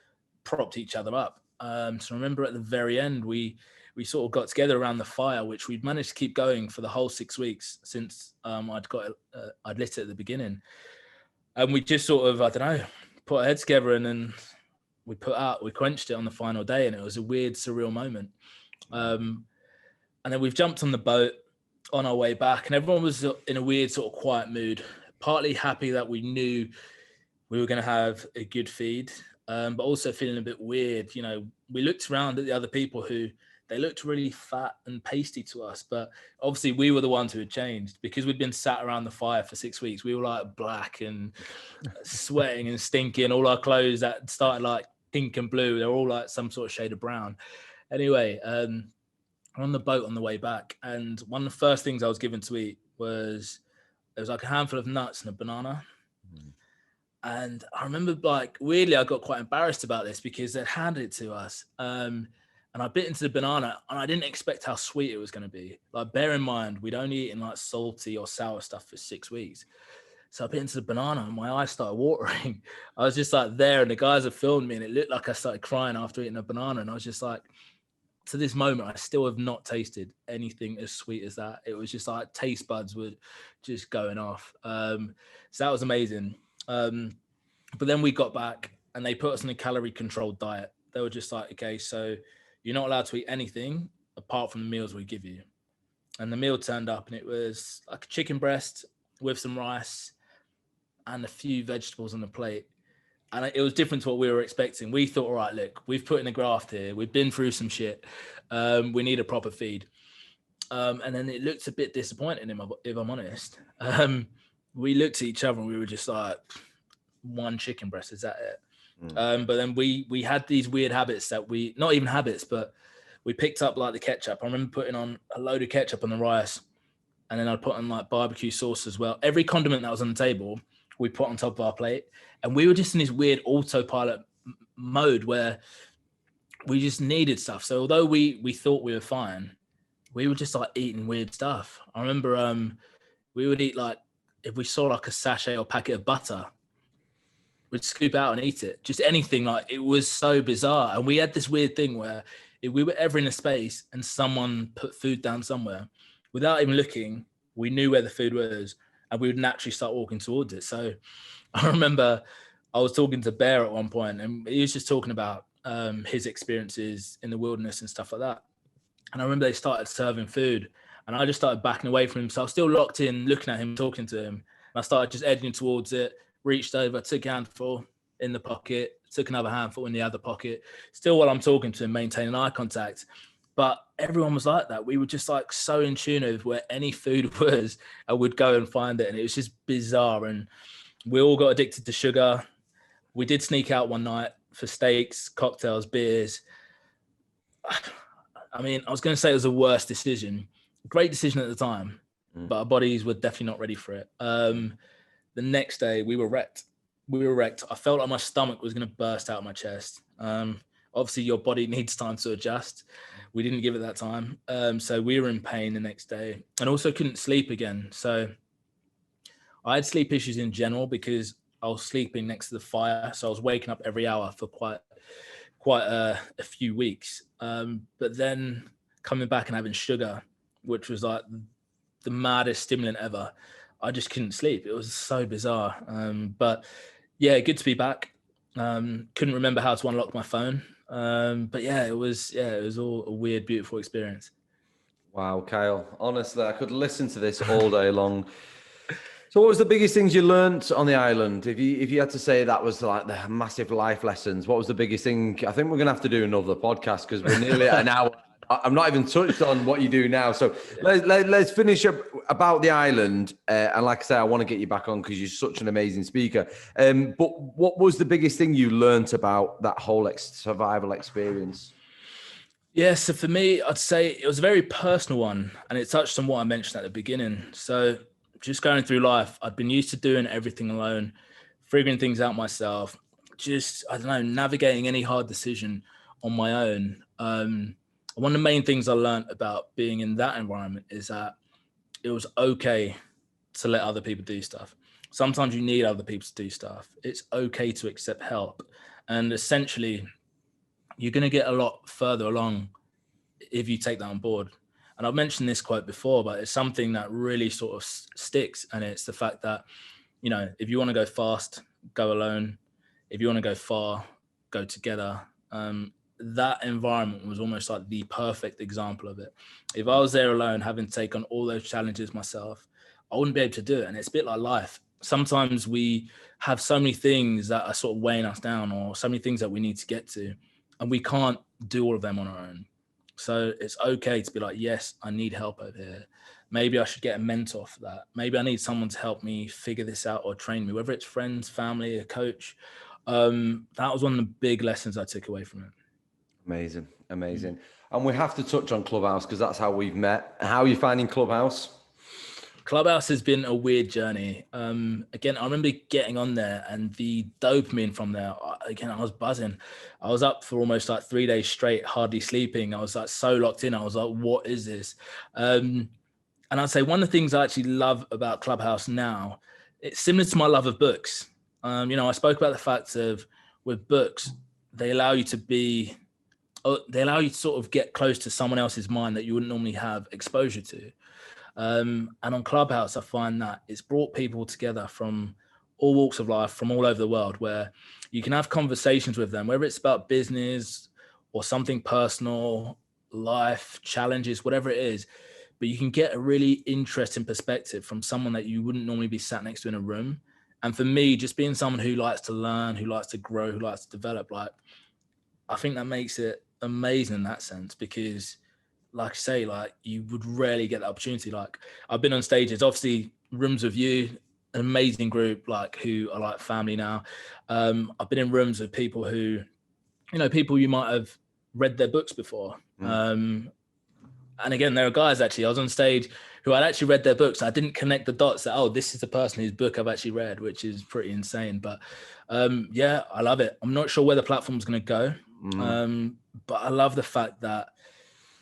propped each other up. So I remember at the very end, we sort of got together around the fire, which we'd managed to keep going for the whole 6 weeks since I'd lit it at the beginning. And we just sort of, I don't know, put our heads together, and then we quenched it on the final day, and it was a weird, surreal moment. And then we've jumped on the boat on our way back, and everyone was in a weird sort of quiet mood, partly happy that we knew we were going to have a good feed, but also feeling a bit weird. You know, we looked around at the other people who they looked really fat and pasty to us, but obviously we were the ones who had changed because we'd been sat around the fire for 6 weeks. We were like black and sweating and stinking. All our clothes that started like pink and blue, they're all like some sort of shade of brown. Anyway, we're on the boat on the way back, and one of the first things I was given to eat was like a handful of nuts and a banana. And I remember, like, weirdly, I got quite embarrassed about this because they'd handed it to us. And I bit into the banana, and I didn't expect how sweet it was going to be. Like, bear in mind, we'd only eaten like salty or sour stuff for 6 weeks. So I bit into the banana, and my eyes started watering. I was just like there, and the guys had filmed me, and it looked like I started crying after eating a banana. And I was just like, to this moment, I still have not tasted anything as sweet as that. It was just like taste buds were just going off. So that was amazing. But then we got back and they put us on a calorie controlled diet. They were just like, okay, so you're not allowed to eat anything apart from the meals we give you. And the meal turned up and it was like a chicken breast with some rice and a few vegetables on the plate. And it was different to what we were expecting. We thought, all right, look, we've put in a graft here. We've been through some shit. We need a proper feed. And then it looked a bit disappointing, if I'm honest. We looked at each other and we were just like, one chicken breast, is that it? But then we had these weird habits that not even habits, but we picked up like the ketchup. I remember putting on a load of ketchup on the rice, and then I'd put on like barbecue sauce as well. Every condiment that was on the table, we put on top of our plate. And we were just in this weird autopilot mode where we just needed stuff. So although we thought we were fine, we were just like eating weird stuff. I remember we would eat like, if we saw like a sachet or packet of butter, we'd scoop out and eat it. Just anything. Like, it was so bizarre. And we had this weird thing where if we were ever in a space and someone put food down somewhere, without even looking, we knew where the food was and we would naturally start walking towards it. So I remember I was talking to Bear at one point and he was just talking about his experiences in the wilderness and stuff like that. And I remember they started serving food and I just started backing away from him. So I was still locked in, looking at him, talking to him. And I started just edging towards it, reached over, took a handful in the pocket, took another handful in the other pocket, still while I'm talking to him, maintaining eye contact. But everyone was like that. We were just like so in tune with where any food was, I would go and find it. And it was just bizarre. And we all got addicted to sugar. We did sneak out one night for steaks, cocktails, beers. I mean, I was going to say it was the worst decision. Great decision at the time, but our bodies were definitely not ready for it. The next day, we were wrecked. I felt like my stomach was going to burst out of my chest. Obviously, your body needs time to adjust. We didn't give it that time. So we were in pain the next day and also couldn't sleep again. So I had sleep issues in general because I was sleeping next to the fire. So I was waking up every hour for quite a few weeks. But then coming back and having sugar, which was like the maddest stimulant ever, I just couldn't sleep. It was so bizarre. But yeah, good to be back. Couldn't remember how to unlock my phone. But it was all a weird, beautiful experience. Wow, Kyle. Honestly, I could listen to this all day long. So what was the biggest things you learnt on the island? If you had to say that was like the massive life lessons, what was the biggest thing? I think we're going to have to do another podcast because we're nearly at an hour. I'm not even touched on what you do now. So let's finish up about the island. And like I said, I want to get you back on because you're such an amazing speaker. But what was the biggest thing you learnt about that whole survival experience? Yeah, so for me, I'd say it was a very personal one. And it touched on what I mentioned at the beginning. So just going through life, I'd been used to doing everything alone, figuring things out myself, just, I don't know, navigating any hard decision on my own. One of the main things I learned about being in that environment is that it was okay to let other people do stuff. Sometimes you need other people to do stuff. It's okay to accept help. And essentially, you're going to get a lot further along if you take that on board. And I've mentioned this quote before, but it's something that really sort of sticks. And it's the fact that, you know, if you want to go fast, go alone. If you want to go far, go together. That environment was almost like the perfect example of it. If I was there alone, having taken all those challenges myself, I wouldn't be able to do it. And it's a bit like life. sometimes we have so many things that are sort of weighing us down, or so many things that we need to get to, and we can't do all of them on our own. So it's okay to be like, yes, I need help over here. Maybe I should get a mentor for that. Maybe I need someone to help me figure this out or train me, whether it's friends, family, a coach. That was one of the big lessons I took away from it. Amazing. And we have to touch on Clubhouse because that's how we've met. How are you finding Clubhouse? Clubhouse has been a weird journey. Again, I remember getting on there and the dopamine from there, again, I was buzzing. I was up for almost like 3 days straight, hardly sleeping. I was like so locked in. I was like, what is this? And I'd say one of the things I actually love about Clubhouse now, it's similar to my love of books. I spoke about the fact of with books, they allow you to sort of get close to someone else's mind that you wouldn't normally have exposure to. And on Clubhouse, I find that it's brought people together from all walks of life, from all over the world, where you can have conversations with them, whether it's about business or something personal, life, challenges, whatever it is. But you can get a really interesting perspective from someone that you wouldn't normally be sat next to in a room. And for me, just being someone who likes to learn, who likes to grow, who likes to develop, like, I think that makes it amazing in that sense, because like I say, like you would rarely get the opportunity. Like I've been on stages, obviously rooms with you, an amazing group, like who are like family now. I've been in rooms with people who, people you might have read their books before. And again, there are guys actually, I was on stage who I'd actually read their books. I didn't connect the dots that, oh, this is the person whose book I've actually read, which is pretty insane. But yeah, I love it. I'm not sure where the platform's going to go. But I love the fact that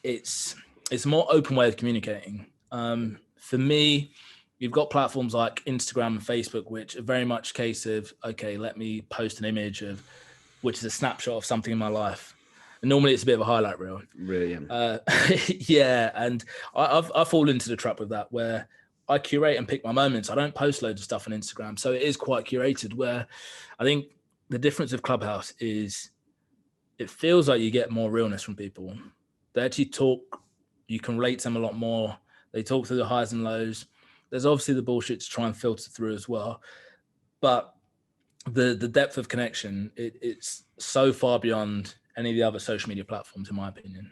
it's a more open way of communicating. For me, you've got platforms like Instagram and Facebook, which are very much a case of, okay, let me post an image of, which is a snapshot of something in my life. And normally it's a bit of a highlight reel. Really? Yeah. And I fall into the trap with that, where I curate and pick my moments. I don't post loads of stuff on Instagram. So it is quite curated, where I think the difference of Clubhouse is it feels like you get more realness from people. They actually talk, you can relate to them a lot more. They talk through the highs and lows. There's obviously the bullshit to try and filter through as well. But the depth of connection, it's so far beyond any of the other social media platforms, in my opinion.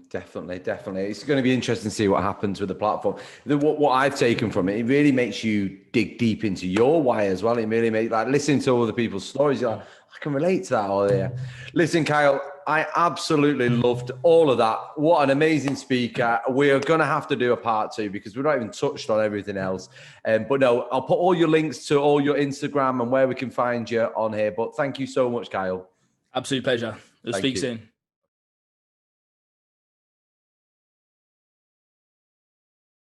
Definitely. It's going to be interesting to see what happens with the platform. What I've taken from it, it really makes you dig deep into your why as well. It really makes, like, listening to other people's stories, you're like, I can relate to that. Or yeah. Listen, Kyle, I absolutely loved all of that. What an amazing speaker. We are going to have to do a part 2 because we've not even touched on everything else. But no, I'll put all your links to all your Instagram and where we can find you on here. But thank you so much, Kyle. Absolute pleasure. We'll speak soon.